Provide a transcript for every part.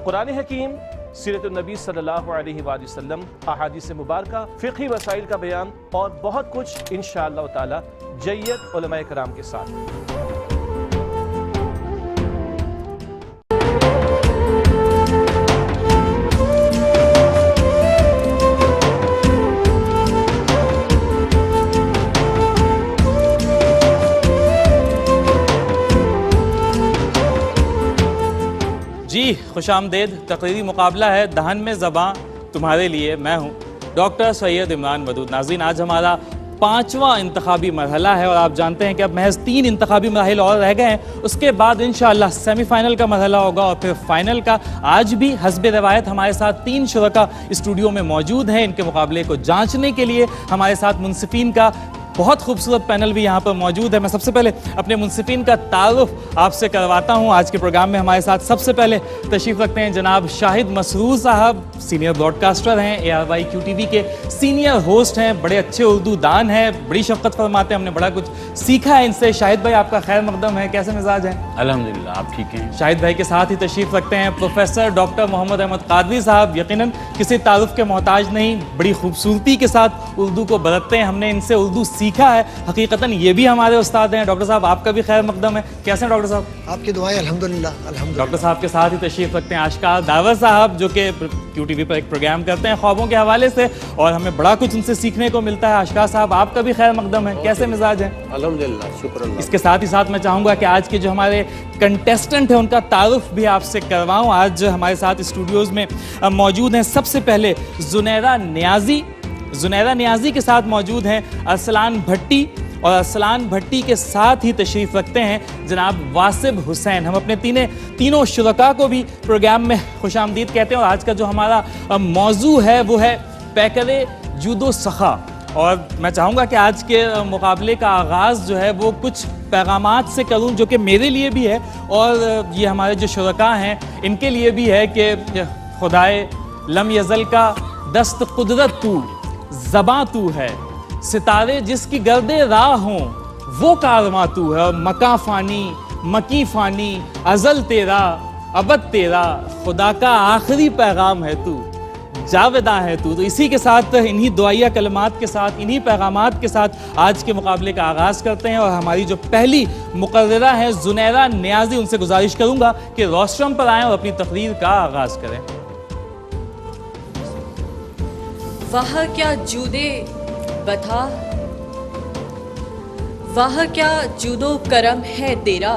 قرآن حکیم، سیرت النبی صلی اللہ علیہ وآلہ وسلم، احادیث مبارکہ، فقہی مسائل کا بیان اور بہت کچھ انشاءاللہ تعالی جید علماء کرام کے ساتھ۔ جی خوش آمدید، تقریری مقابلہ ہے دہن میں زباں تمہارے لیے، میں ہوں ڈاکٹر سید عمران ودود۔ ناظرین، آج ہمارا 5واں انتخابی مرحلہ ہے اور آپ جانتے ہیں کہ اب محض 3 انتخابی مراحل اور رہ گئے ہیں، اس کے بعد انشاءاللہ سیمی فائنل کا مرحلہ ہوگا اور پھر فائنل کا۔ آج بھی حسب روایت ہمارے ساتھ 3 شرکا اسٹوڈیو میں موجود ہیں، ان کے مقابلے کو جانچنے کے لیے ہمارے ساتھ منصفین کا بہت خوبصورت پینل بھی یہاں پر موجود ہے۔ میں سب سے پہلے اپنے منصفین کا تعارف آپ سے کرواتا ہوں۔ آج کے پروگرام میں ہمارے ساتھ سب سے پہلے تشریف رکھتے ہیں جناب شاہد مسرور صاحب، سینئر براڈ کاسٹر ہیں، ARY QTV کے سینئر ہوسٹ ہیں، بڑے اچھے اردو دان ہیں، بڑی شفقت فرماتے ہیں، ہم نے بڑا کچھ سیکھا ہے ان سے۔ شاہد بھائی، آپ کا خیر مقدم ہے، کیسے مزاج ہیں؟ الحمدللہ، آپ ٹھیک ہیں؟ شاہد بھائی کے ساتھ ہی تشریف رکھتے ہیں پروفیسر ڈاکٹر محمد احمد قادری صاحب، یقیناً کسی تعارف کے محتاج نہیں، بڑی خوبصورتی کے ساتھ اردو کو برتتے ہیں، ہم نے ان سے اردو سیکھا ہے، حقیقتاً یہ بھی ہمارے استاد ہیں۔ ڈاکٹر صاحب، آپ کا بھی خیر مقدم ہے، کیسے ہیں ڈاکٹر صاحب؟ آپ کی دعائیں الحمدللہ الحمدللہ۔ ڈاکٹر صاحب کے ساتھ ہی تشریف رکھتے ہیں آشکار داور صاحب، جو کہ QTV پر ایک پروگرام کرتے ہیں خوابوں کے حوالے سے اور ہمیں بڑا کچھ ان سے سیکھنے کو ملتا ہے۔ آشکار صاحب، آپ کا بھی خیر مقدم ہے، کیسے مزاج ہیں؟ الحمدللہ، شکر اللہ۔ اس کے ساتھ ہی ساتھ میں چاہوں گا کہ آج کے جو ہمارے کنٹیسٹنٹ ہیں ان کا تعارف بھی آپ سے کرواؤں۔ آج ہمارے ساتھ اسٹوڈیوز میں موجود ہیں سب سے پہلے زنیرہ نیازی کے ساتھ موجود ہیں ارسلان بھٹی، اور ارسلان بھٹی کے ساتھ ہی تشریف رکھتے ہیں جناب واصب حسین۔ ہم اپنے تینوں شرکاء کو بھی پروگرام میں خوش آمدید کہتے ہیں اور آج کا جو ہمارا موضوع ہے وہ ہے پیکر جود و سخا، اور میں چاہوں گا کہ آج کے مقابلے کا آغاز جو ہے وہ کچھ پیغامات سے کروں جو کہ میرے لیے بھی ہے اور یہ ہمارے جو شرکاء ہیں ان کے لیے بھی ہے کہ خدائے لم یزل کا دست قدرت تو، زباں تو ہے، ستارے جس کی گرد راہ ہوں وہ کارواں تو ہے، اور مکاں فانی مکی فانی، ازل تیرا ابد تیرا، خدا کا آخری پیغام ہے تو، جاوداں ہے تو۔ اسی کے ساتھ انہی دعائیہ کلمات کے ساتھ، انہی پیغامات کے ساتھ آج کے مقابلے کا آغاز کرتے ہیں، اور ہماری جو پہلی مقررہ ہیں زنیرہ نیازی، ان سے گزارش کروں گا کہ روسٹرم پر آئیں اور اپنی تقریر کا آغاز کریں۔ واہ کیا جودے بتا، واہ کیا جود و کرم ہے تیرا،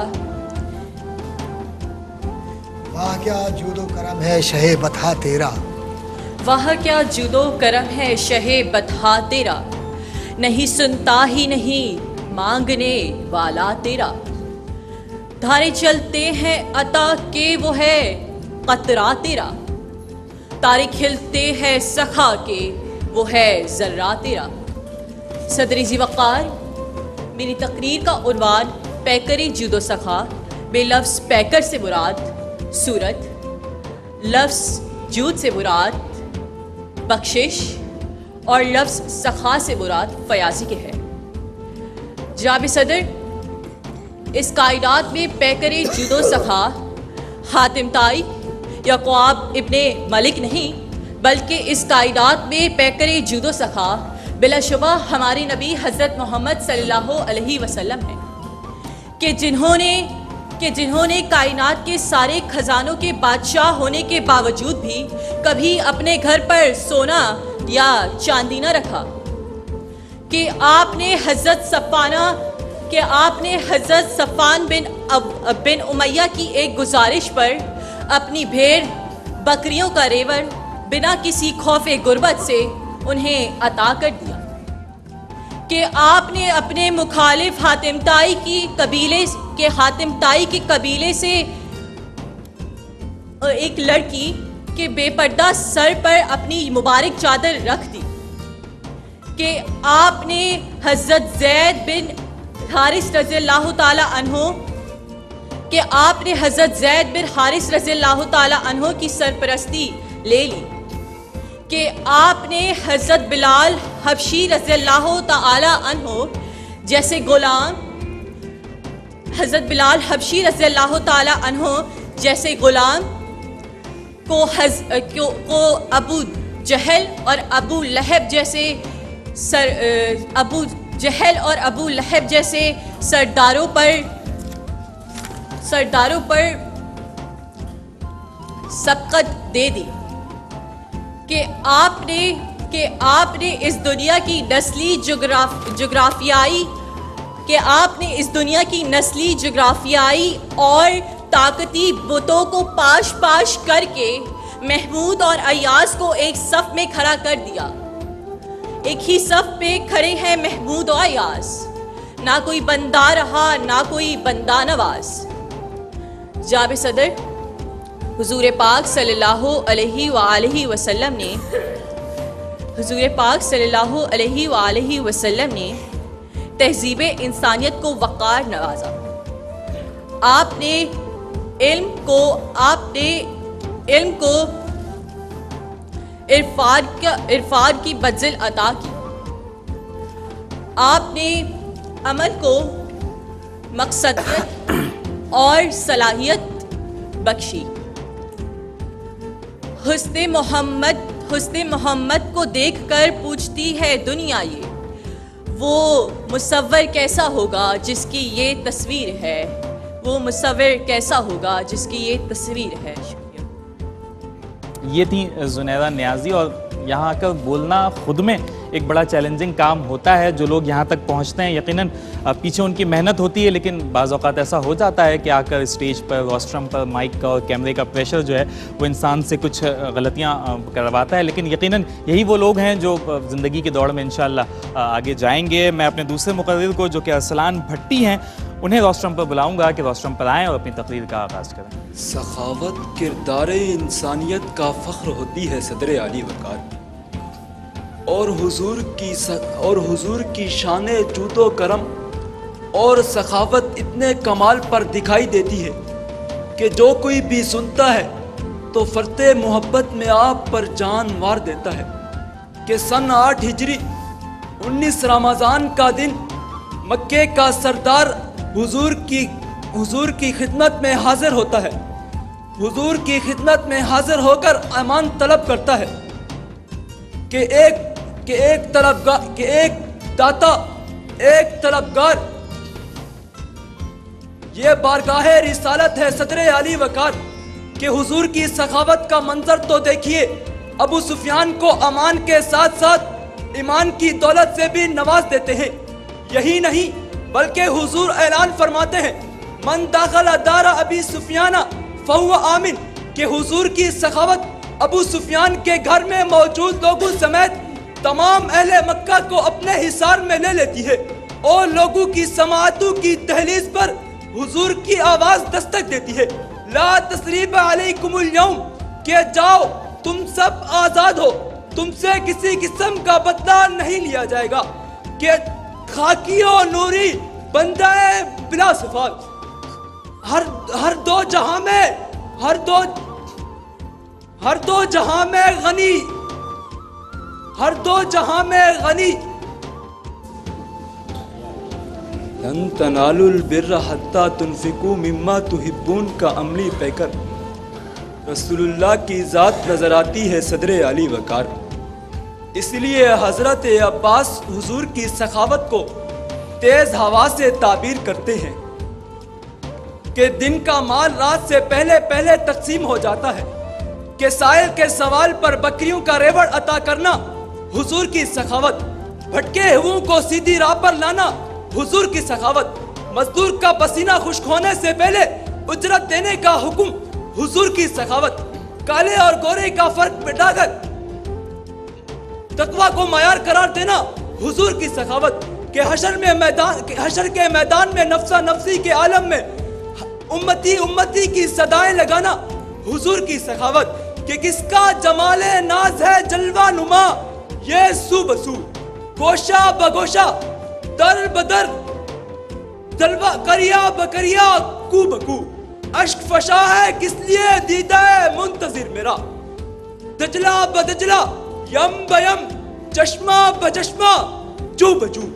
واہ کیا جود و کرم ہے شہ بتا تیرا، واہ کیا جود و کرم ہے شہ بتا تیرا، نہیں سنتا ہی نہیں مانگنے والا تیرا، دھارے چلتے ہیں عطا کے وہ ہے قطرہ تیرا، تارے کھلتے ہیں سخا کے وہ ہے ذرہ تیرا۔ صدر ذی وقار، میری تقریر کا عنوان پیکر جود و سخا، بے لفظ پیکر سے مراد صورت، لفظ جود سے مراد بخشش اور لفظ سخا سے مراد فیاضی کے ہے۔ جناب صدر، اس کائنات میں پیکر جود و سخا حاتم طائی یا قعاب ابن ملک نہیں، بلکہ اس کائنات میں پیکر جود و سخا بلا شبہ ہمارے نبی حضرت محمد صلی اللہ علیہ وسلم ہیں، کہ جنہوں نے کائنات کے سارے خزانوں کے بادشاہ ہونے کے باوجود بھی کبھی اپنے گھر پر سونا یا چاندی نہ رکھا، کہ آپ نے حضرت صفان بن امیہ کی ایک گزارش پر اپنی بھیڑ بکریوں کا ریوڑ بنا کسی خوف غربت سے انہیں عطا کر دیا، کہ آپ نے اپنے مخالف حاتم طائی کے قبیلے سے ایک لڑکی کے بے پردہ سر پر اپنی مبارک چادر رکھ دی، کہ آپ نے حضرت زید بن حارث رضی اللہ تعالی عنہ کی سرپرستی لے لی، کہ آپ نے حضرت بلال حبشی رضی اللہ تعالی عنہ جیسے غلام کو ابو جہل اور ابو لہب جیسے سرداروں پر سبقت دے دی کہ آپ نے اس دنیا کی نسلی جغرافیائی اور طاقتی بتوں کو پاش کر کے محمود اور ایاز کو ایک صف میں کھڑا کر دیا. ایک ہی صف پہ کھڑے ہیں محمود اور ایاز. نہ کوئی بندہ رہا نہ کوئی بندہ نواز. جناب صدر حضور پاک صلی اللہ علیہ وآلہ وسلم نے تہذیب انسانیت کو وقار نوازا. آپ نے علم کو عرفان کی منزل عطا کی. آپ نے عمل کو مقصدیت اور صلاحیت بخشی. حسن محمد کو دیکھ کر پوچھتی ہے دنیا یہ وہ مصور کیسا ہوگا جس کی یہ تصویر ہے. شکریہ. یہ تھی زنیرہ نیازی. اور یہاں آ کر بولنا خود میں ایک بڑا چیلنجنگ کام ہوتا ہے. جو لوگ یہاں تک پہنچتے ہیں یقیناً پیچھے ان کی محنت ہوتی ہے, لیکن بعض اوقات ایسا ہو جاتا ہے کہ آ کر اسٹیج پر روسٹرم پر مائک کا اور کیمرے کا پریشر جو ہے وہ انسان سے کچھ غلطیاں کرواتا ہے. لیکن یقیناً یہی وہ لوگ ہیں جو زندگی کے دوڑ میں انشاءاللہ آگے جائیں گے. میں اپنے دوسرے مقرر کو جو کہ ارسلان بھٹی ہیں انہیں روسٹرم پر بلاؤں گا کہ روسٹرم پر آئیں اور اپنی تقریر کا آغاز کریں. سخاوت کردار انسانیت کا فخر ہوتی ہے صدر عالی وقار, اور حضور کی شان جود و کرم اور سخاوت اتنے کمال پر دکھائی دیتی ہے کہ جو کوئی بھی سنتا ہے تو فرط محبت میں آپ پر جان وار دیتا ہے. کہ سن 8 ہجری 19 رمضان کا دن مکے کا سردار حضور کی خدمت میں حاضر ہوتا ہے. حضور کی خدمت میں حاضر ہو کر امان طلب کرتا ہے کہ ایک طلبگار یہ بارگاہ رسالت ہے صدر عالی وقار کہ حضور کی سخاوت کا منظر تو دیکھیے. ابو سفیان کو امان کے ساتھ ساتھ ایمان کی دولت سے بھی نواز دیتے ہیں. یہی نہیں بلکہ حضور اعلان فرماتے ہیں من داخل دار ابی سفیان فہو آمن, کہ حضور کی سخاوت ابو سفیان کے گھر میں موجود لوگوں سمیت تمام اہل مکہ کو اپنے حصار میں لے لیتی ہے, اور لوگوں کی سماعتوں کی دہلیز پر حضور کی آواز دستک دیتی ہے لا تثریب علیکم اليوم, کہ جاؤ تم سب آزاد ہو, تم سے کسی قسم کا بدلہ نہیں لیا جائے گا. کہ خاکی و نوری بندہ بلا صفات ہر دو جہاں میں غنی لن تنالوا البر حتى تنفقوا مما تحبون کا عملی پیکر رسول اللہ کی ذات نظر آتی ہے صدر عالی وقار. اس لیے حضرت عباس حضور کی سخاوت کو تیز ہوا سے تعبیر کرتے ہیں کہ دن کا مال رات سے پہلے تقسیم ہو جاتا ہے. کہ سائل کے سوال پر بکریوں کا ریوڑ عطا کرنا حضور کی سخاوت, بھٹکے ہوں کو سیدھی راہ پر لانا حضور کی سخاوت, مزدور کا پسینہ خشک ہونے سے پہلے اجرت دینے کا حکم حضور کی سخاوت, کالے اور گورے کا فرق مٹا کر تقوی کو معیار قرار دینا حضور کی سخاوت. کہ حشر کے میدان میں نفسا نفسی کے عالم میں امتی کی صدائیں لگانا حضور کی سخاوت. کہ کس کا جمال ناز ہے جلوہ نما یہ سو بسو, گوشہ بگوشہ در بدر جلوہ کریا بکریا کو بکو, اشک فشا ہے کس لیے دیدہ منتظر میرا, دجلہ بدجلہ یم بیم چشمہ بچشمہ جو بجو.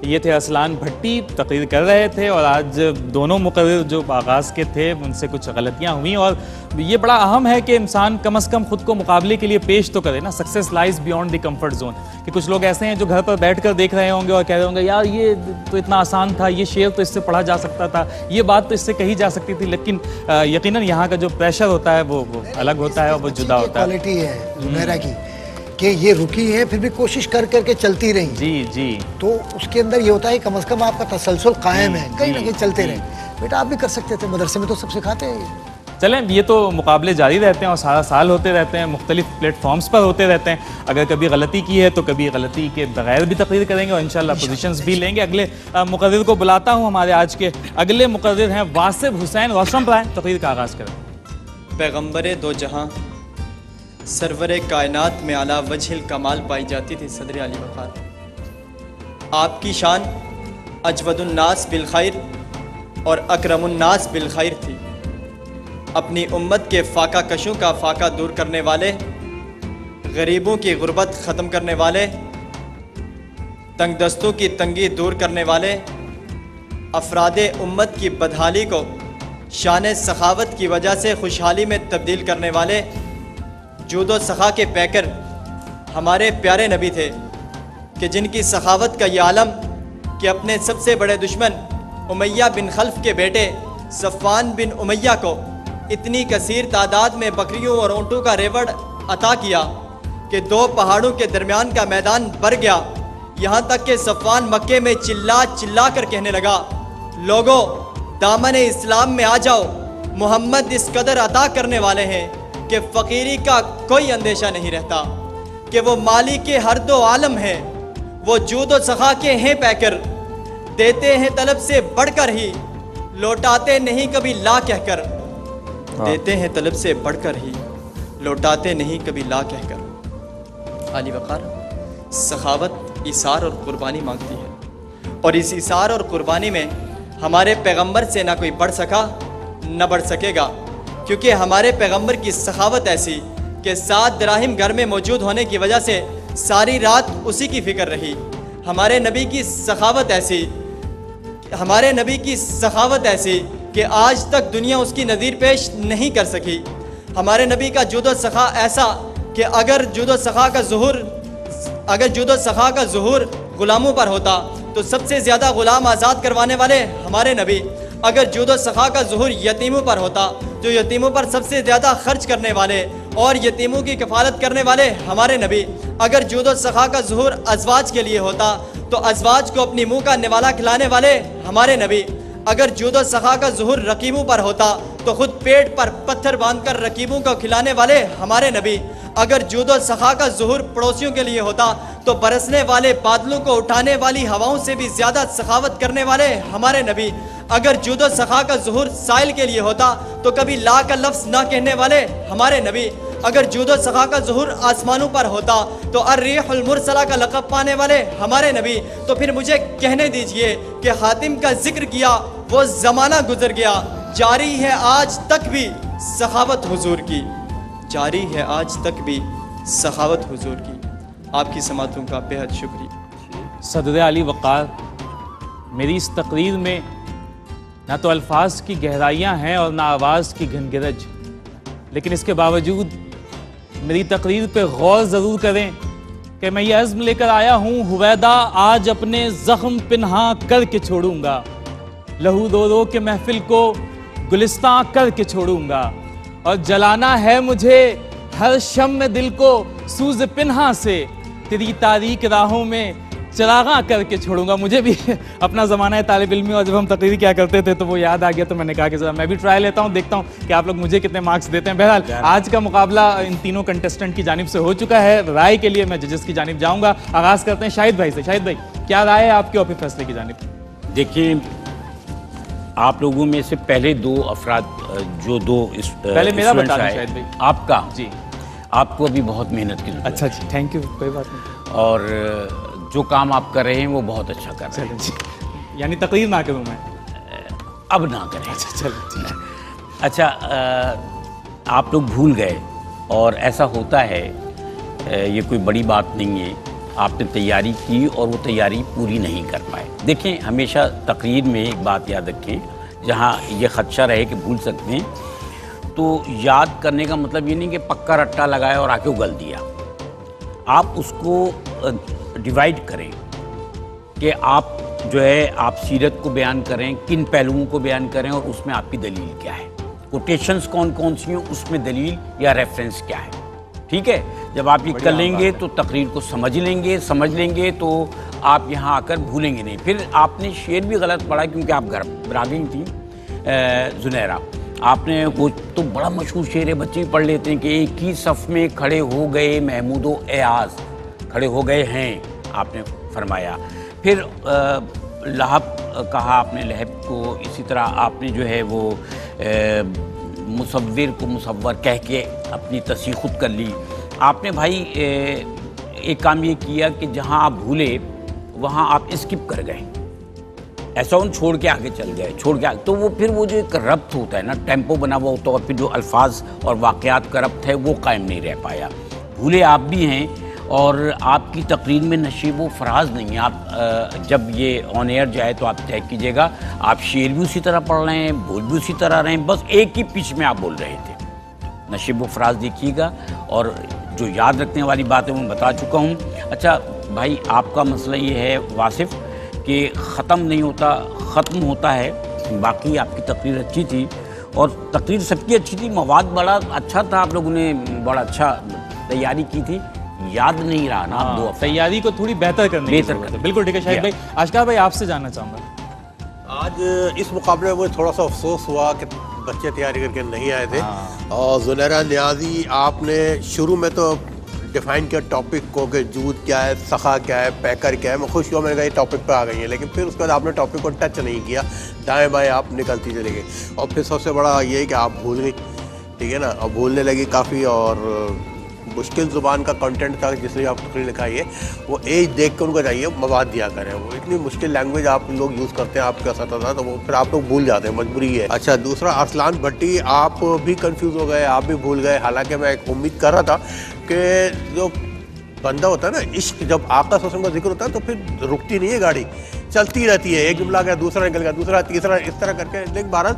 یہ تھے اسلان بھٹی، تقریر کر رہے تھے، اور آج دونوں مقرر جو آغاز کے تھے ان سے کچھ غلطیاں ہوئیں، اور یہ بڑا اہم ہے کہ انسان کم از کم خود کو مقابلے کے لیے پیش تو کرے نا. Success لائز beyond the comfort zone. کہ کچھ لوگ ایسے ہیں جو گھر پر بیٹھ کر دیکھ رہے ہوں گے اور کہہ رہے ہوں گے یار یہ تو اتنا آسان تھا، یہ شعر تو اس سے پڑھا جا سکتا تھا، یہ بات تو اس سے کہی جا سکتی تھی، لیکن یقیناً یہاں کا جو پریشر ہوتا ہے وہ الگ ہوتا ہے اور وہ جدا ہوتا ہے. کوالٹی ہے زنیرہ کی کہ یہ رکی ہے پھر بھی کوشش کر کر کے چلتی رہی. جی تو اس کے اندر یہ ہوتا ہے کم از کم آپ کا تسلسل قائم ہے، کہیں نہ کہیں چلتے رہے. بیٹا آپ بھی کر سکتے تھے، مدرسے میں تو سب سکھاتے ہیں. چلیں، یہ تو مقابلے جاری رہتے ہیں اور سارا سال ہوتے رہتے ہیں، مختلف پلیٹ فارمز پر ہوتے رہتے ہیں. اگر کبھی غلطی کی ہے تو کبھی غلطی کے بغیر بھی تقریر کریں گے اور انشاءاللہ پوزیشنز بھی لیں گے. اگلے مقرر کو بلاتا ہوں. ہمارے آج کے اگلے مقرر ہیں واصف حسین. روشن پرائیں، تقریر کا آغاز کریں. پیغمبر دو جہاں سرور کائنات میں اعلیٰ وجہ الکمال پائی جاتی تھی صدر علی وقار. آپ کی شان اجود الناس بالخیر اور اکرم الناس بالخیر تھی. اپنی امت کے فاقہ کشوں کا فاقہ دور کرنے والے، غریبوں کی غربت ختم کرنے والے، تنگ دستوں کی تنگی دور کرنے والے، افراد امت کی بدحالی کو شان سخاوت کی وجہ سے خوشحالی میں تبدیل کرنے والے، جود و سخا کے پیکر ہمارے پیارے نبی تھے کہ جن کی سخاوت کا یہ عالم کہ اپنے سب سے بڑے دشمن امیہ بن خلف کے بیٹے صفوان بن امیہ کو اتنی کثیر تعداد میں بکریوں اور اونٹوں کا ریوڑ عطا کیا کہ دو پہاڑوں کے درمیان کا میدان بھر گیا. یہاں تک کہ صفوان مکے میں چلا چلا کر کہنے لگا، لوگوں دامن اسلام میں آ جاؤ، محمد اس قدر عطا کرنے والے ہیں کہ فقیری کا کوئی اندیشہ نہیں رہتا، کہ وہ مالک ہر دو عالم ہیں، وہ جود و سخا کے ہیں پیکر، دیتے ہیں طلب سے بڑھ کر ہی، لوٹاتے نہیں کبھی لا کہہ کر. دیتے ہیں طلب سے بڑھ کر ہی، لوٹاتے نہیں کبھی لا کہہ کر. علی وقار سخاوت ایثار اور قربانی مانگتی ہے، اور اس ایثار اور قربانی میں ہمارے پیغمبر سے نہ کوئی بڑھ سکا نہ بڑھ سکے گا، کیونکہ ہمارے پیغمبر کی سخاوت ایسی کہ 7 دراہم گھر میں موجود ہونے کی وجہ سے ساری رات اسی کی فکر رہی. ہمارے نبی کی سخاوت ایسی کہ آج تک دنیا اس کی نظیر پیش نہیں کر سکی. ہمارے نبی کا جود و سخا ایسا کہ اگر جود و سخا کا ظہور غلاموں پر ہوتا تو سب سے زیادہ غلام آزاد کروانے والے ہمارے نبی. اگر جود و سخا کا ظہور یتیموں پر ہوتا تو یتیموں پر سب سے زیادہ خرچ کرنے والے اور یتیموں کی کفالت کرنے والے ہمارے نبی. اگر جود و سخا کا ظہور ازواج کے لیے ہوتا تو ازواج کو اپنی منہ کا نوالا کھلانے والے ہمارے نبی. اگر جود و سخا کا ظہور رقیبوں پر ہوتا تو خود پیٹ پر پتھر باندھ کر رقیبوں کو کھلانے والے ہمارے نبی. اگر جود و سخا کا ظہور پڑوسیوں کے لیے ہوتا تو برسنے والے بادلوں کو اٹھانے والی ہواؤں سے بھی زیادہ سخاوت کرنے والے ہمارے نبی. اگر جود و سخا کا ظہور سائل کے لیے ہوتا تو کبھی لا کا لفظ نہ کہنے والے ہمارے نبی. اگر جود و سخا کا ظہور آسمانوں پر ہوتا تو الریح المرسلہ کا لقب پانے والے ہمارے نبی. تو پھر مجھے کہنے دیجئے کہ حاتم کا ذکر کیا وہ زمانہ گزر گیا، جاری ہے آج تک بھی سخاوت حضور کی، جاری ہے آج تک بھی سخاوت حضور کی. آپ کی سماعتوں کا بے حد شکریہ. صدر علی وقار، میری اس تقریر میں نہ تو الفاظ کی گہرائیاں ہیں اور نہ آواز کی گھنگرج، لیکن اس کے باوجود میری تقریر پہ غور ضرور کریں کہ میں یہ عزم لے کر آیا ہوں، ہویدا آج اپنے زخم پنہاں کر کے چھوڑوں گا، لہو رو رو کے محفل کو گلستاں کر کے چھوڑوں گا، اور جلانا ہے مجھے ہر شمع دل کو سوز پنہاں سے، تیری تاریک راہوں میں چراغاں کر کے چھوڑوں گا. مجھے بھی اپنا زمانہ طالب علمی اور جب ہم تقریر کیا کرتے تھے تو وہ یاد آ گیا، تو میں نے کہا کہ ذرا میں بھی ٹرائی لیتا ہوں، دیکھتا ہوں کہ آپ لوگ مجھے کتنے مارکس دیتے ہیں. بہرحال آج کا مقابلہ ان تینوں کنٹسٹنٹ کی جانب سے ہو چکا ہے. رائے کے لیے میں ججز کی جانب جاؤں گا. آغاز کرتے ہیں شاہد بھائی سے. شاہد بھائی، کیا رائے ہے آپ کے اور پھر فیصلے کی جانب؟ دیکھیں، آپ لوگوں میں سے پہلے 2 افراد جو 2 پہلے میرا بتا دیں شاہد بھائی. آپ کا؟ جی. آپ کو ابھی بہت محنت کی ضرورت ہے. اچھا جی، تھینک یو، کوئی بات نہیں. اور جو کام آپ کر رہے ہیں وہ بہت اچھا کر رہے ہیں. جی، یعنی تقریر نہ کروں میں؟ اب نہ کریں. چلو. اچھا، آپ لوگ بھول گئے، اور ایسا ہوتا ہے، یہ کوئی بڑی بات نہیں ہے آپ نے تیاری کی اور وہ تیاری پوری نہیں کر پائے. دیکھیں ہمیشہ تقریر میں ایک بات یاد رکھیں, جہاں یہ خدشہ رہے کہ بھول سکتے ہیں, تو یاد کرنے کا مطلب یہ نہیں کہ پکا رٹا لگایا اور آ کے اگل دیا. آپ اس کو ڈیوائیڈ کریں کہ آپ جو ہے آپ سیرت کو بیان کریں, کن پہلوؤں کو بیان کریں اور اس میں آپ کی دلیل کیا ہے, کوٹیشنز کون کون سی ہیں, اس میں دلیل یا ریفرنس کیا ہے. ٹھیک ہے, جب آپ یہ کر لیں گے تو تقریر کو سمجھ لیں گے تو آپ یہاں آ کر بھولیں گے نہیں. پھر آپ نے شعر بھی غلط پڑھا کیونکہ آپ گھر پر آ گئی تھیں زنیرہ. آپ نے وہ تو بڑا مشہور شعر ہے, بچے بھی پڑھ لیتے ہیں کہ ایک ہی صف میں کھڑے ہو گئے محمود و ایاز, کھڑے ہو گئے ہیں آپ نے فرمایا. پھر لہب کہا آپ نے, لہب کو. اسی طرح آپ نے جو ہے وہ مصور کو مصور کہہ کے اپنی تصحیح خود کر لی. آپ نے بھائی ایک کام یہ کیا کہ جہاں آپ بھولے وہاں آپ اسکپ کر گئے, ایسا ان چھوڑ کے آگے چل گئے, تو وہ پھر وہ جو ایک ربط ہوتا ہے نا, ٹیمپو بنا ہوا ہوتا ہے, اور پھر جو الفاظ اور واقعات کا ربط ہے وہ قائم نہیں رہ پایا. بھولے آپ بھی ہیں اور آپ کی تقریر میں نشیب و فراز نہیں ہے. آپ جب یہ آن ایئر جائے تو آپ طے کیجیے گا, آپ شعر بھی اسی طرح پڑھ رہے ہیں, بول بھی اسی طرح رہے ہیں, بس ایک ہی پچ میں آپ بول رہے تھے. نشیب و فراز دیکھیے گا, اور جو یاد رکھنے والی بات ہے وہ بتا چکا ہوں. اچھا بھائی, آپ کا مسئلہ یہ ہے واصف کہ ختم نہیں ہوتا, ختم ہوتا ہے. باقی آپ کی تقریر اچھی تھی اور تقریر سب کی اچھی تھی, مواد بڑا اچھا تھا, آپ لوگوں نے بڑا اچھا تیاری کی تھی, یاد نہیں رہا نا. آپ 2 ہفتے تیاری کو تھوڑی بہتر کرنے کی ضرورت ہے. بالکل ٹھیک ہے شاہد بھائی. آشکار بھائی آپ سے جاننا چاہوں گا, آج اس مقابلے میں مجھے تھوڑا سا افسوس ہوا کہ بچے تیاری کر کے نہیں آئے تھے. اور زنیرہ نیازی, آپ نے شروع میں تو ڈیفائن کیا ٹاپک کو کہ جود کیا ہے, سخا کیا ہے, پیکر کیا ہے. میں خوش ہوا, میں نے کہا یہ ٹاپک پہ آ گئی ہیں, لیکن پھر اس کے بعد آپ نے ٹاپک کو ٹچ نہیں کیا, دائیں بائیں آپ نکلتی چلے گئی. اور پھر سب سے بڑا یہ ہے کہ آپ بھول گئی, ٹھیک ہے نا, اور بھولنے لگی کافی. اور مشکل زبان کا کنٹینٹ تھا جس نے آپ تقریر لکھائی ہے, وہ ایج دیکھ کر ان کو چاہیے مواد دیا کریں. وہ اتنی مشکل لینگویج آپ لوگ یوز کرتے ہیں آپ کا اساتذہ, تو وہ پھر آپ لوگ بھول جاتے ہیں, مجبوری ہے. اچھا دوسرا, ارسلان بھٹی, آپ بھی کنفیوز ہو گئے, آپ بھی بھول گئے. حالانکہ میں ایک امید کر رہا تھا کہ جو بندہ ہوتا ہے نا, عشق جب آقا صلی اللہ علیہ وسلم کا ذکر ہوتا ہے تو پھر رکتی نہیں ہے گاڑی, چلتی رہتی ہے. ایک جملہ گیا, دوسرا نکل گیا, دوسرا, تیسرا, اس طرح کر کے. لیکن بہرحال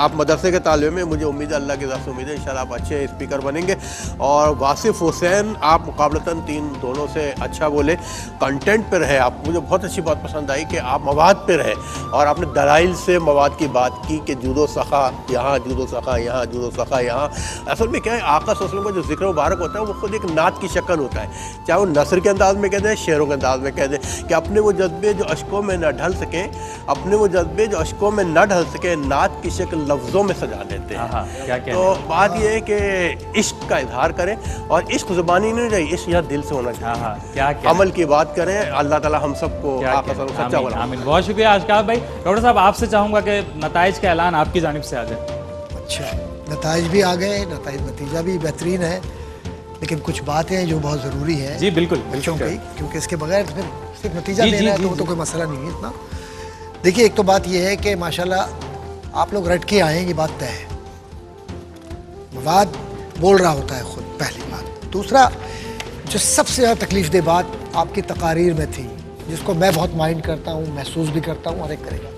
آپ مدرسے کے طالب میں, مجھے امید ہے, اللہ کی ذات سے امید ہے, انشاءاللہ آپ اچھے اسپیکر بنیں گے. اور واصف حسین, آپ مقابلتاً دونوں سے اچھا بولے, کنٹینٹ پہ رہے آپ. مجھے بہت اچھی بات پسند آئی کہ آپ مواد پہ رہے اور آپ نے دلائل سے مواد کی بات کی کہ جود و سخا یہاں, جود و سخا یہاں, جود و سخا یہاں. اصل میں کیا ہے, آقا صلی اللہ علیہ وسلم کا جو ذکر مبارک ہوتا ہے وہ خود ایک نعت کی شکل ہوتا ہے, چاہے وہ نثر کے انداز میں کہہ دیں, شعروں کے انداز میں کہہ دیں, کہ اپنے وہ جذبے جو اشکوں میں نہ ڈھل سکیں, اپنے وہ جذبے جو اشکوں میں نہ ڈھل سکے, نعت کی شکل لفظوں میں سجا دیتے ہیں. تو بات یہ ہے کہ عشق کا اظہار کریں, اور عشق زبانی نہیں رہی, عشق یہاں دل سے ہونا چاہیے. عمل کی بات کریں, اللہ تعالیٰ ہم سب کو سچا بنا. بہت شکریہ آشکار بھائی. ڈاکٹر صاحب آپ سے چاہوں گا کہ نتائج کا اعلان آپ کی جانب سے آ جائے. اچھا, نتائج بھی آ گئے, نتیجہ بھی بہترین ہے, لیکن کچھ باتیں ہیں جو بہت ضروری ہیں. جی بالکل, کیونکہ اس کے بغیر پھر صرف نتیجہ دینا ہے تو کوئی مسئلہ نہیں ہے اتنا. دیکھیے, ایک تو بات یہ ہے کہ ماشاءاللہ آپ لوگ رٹ کے آئیں, یہ بات طے ہے. مواد بول رہا ہوتا ہے خود, پہلی بات. دوسرا, جو سب سے زیادہ تکلیف دہ بات آپ کی تقاریر میں تھی, جس کو میں بہت مائنڈ کرتا ہوں, محسوس بھی کرتا ہوں, اور ایک کرے گا,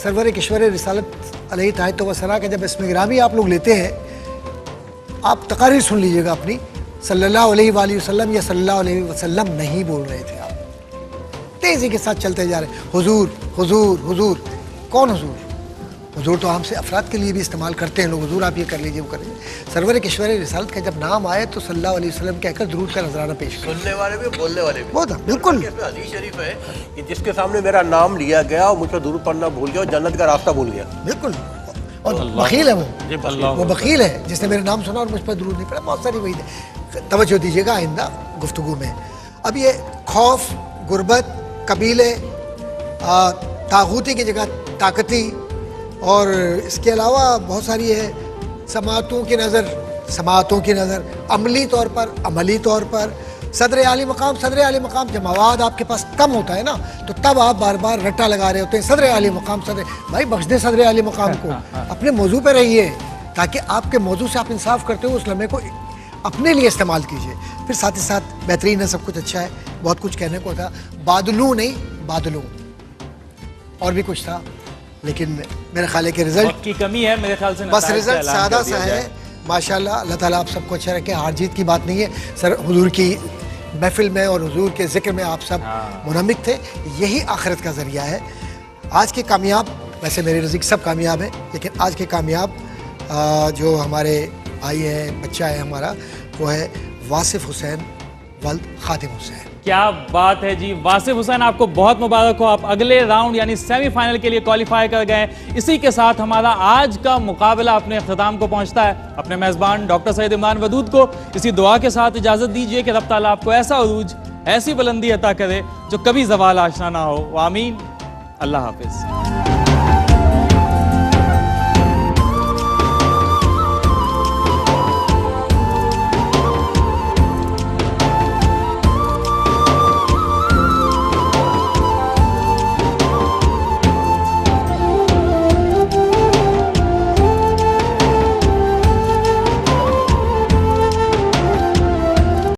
سرور کشور رسالت علیہ طاعت و ثنا کا جب اسم گرامی آپ لوگ لیتے ہیں, آپ تقاریر سن لیجئے گا اپنی, صلی اللہ علیہ وآلہ وسلم یا صلی اللہ علیہ وسلم نہیں بول رہے تھے آپ, تیزی کے ساتھ چلتے جا رہے ہیں. حضور حضور حضور, کون حضور؟ حضور تو عام سے افراد کے لیے بھی استعمال کرتے ہیں لوگ, حضور آپ یہ کر لیجئے, وہ کر لیجئے. سرور کشور رسالت کا جب نام آئے تو صلی اللہ علیہ وسلم کہہ کر درود کا نذرانہ پیش کریں. سننے والے بھی, بولنے والے بھی. وہ تھا بالکل. حدیث شریف ہے کہ جس کے سامنے میرا نام لیا گیا اور مجھ پر درود پڑھنا بھول گیا, اور جنت کا راستہ بھول گیا. بالکل. اور بخیل ہے وہ بخیل ہے جس نے میرا نام سنا اور مجھ پر درود نہیں پڑا. بہت ساری وہی ہے, توجہ دیجیے گا آئندہ گفتگو میں. اب یہ خوف, غربت, قبیلے, طاغوتی کی جگہ طاقتی, اور اس کے علاوہ بہت ساری ہے سماعتوں کی نظر, عملی طور پر, عملی طور پر. صدر عالی مقام جب مواد آپ کے پاس کم ہوتا ہے نا, تو تب آپ بار بار رٹا لگا رہے ہوتے ہیں, صدر عالی مقام, بھائی بخش دیں صدر عالی مقام کو, اپنے موضوع پہ رہیے, تاکہ آپ کے موضوع سے آپ انصاف کرتے ہو اس لمحے کو اپنے لیے استعمال کیجئے. پھر ساتھ ہی ساتھ بہترین ہے, سب کچھ اچھا ہے, بہت کچھ کہنے کو تھا, بادلوں نہیں بادلوں, اور بھی کچھ تھا, لیکن میرے خیال ہے کہ رزلٹ وقت کی کمی ہے میرے خیال سے, بس رزلٹ سادہ سا ہے. ماشاءاللہ, اللہ تعالیٰ آپ سب کو اچھا رکھے. ہار جیت کی بات نہیں ہے سر, حضور کی محفل میں اور حضور کے ذکر میں آپ سب منہمک تھے, یہی آخرت کا ذریعہ ہے. آج کے کامیاب, ویسے میرے نزدیک سب کامیاب ہیں, لیکن آج کے کامیاب جو ہمارے بھائی ہیں, بچہ ہے ہمارا, وہ ہے واصف حسین ولد خادم حسین. کیا بات ہے جی, واصف حسین آپ کو بہت مبارک ہو, آپ اگلے راؤنڈ یعنی سیمی فائنل کے لیے کوالیفائی کر گئے. اسی کے ساتھ ہمارا آج کا مقابلہ اپنے اختتام کو پہنچتا ہے. اپنے میزبان ڈاکٹر سید عمران ودود کو اسی دعا کے ساتھ اجازت دیجیے کہ رب تعالیٰ آپ کو ایسا عروج, ایسی بلندی عطا کرے جو کبھی زوال آشنا نہ ہو. آمین. اللہ حافظ.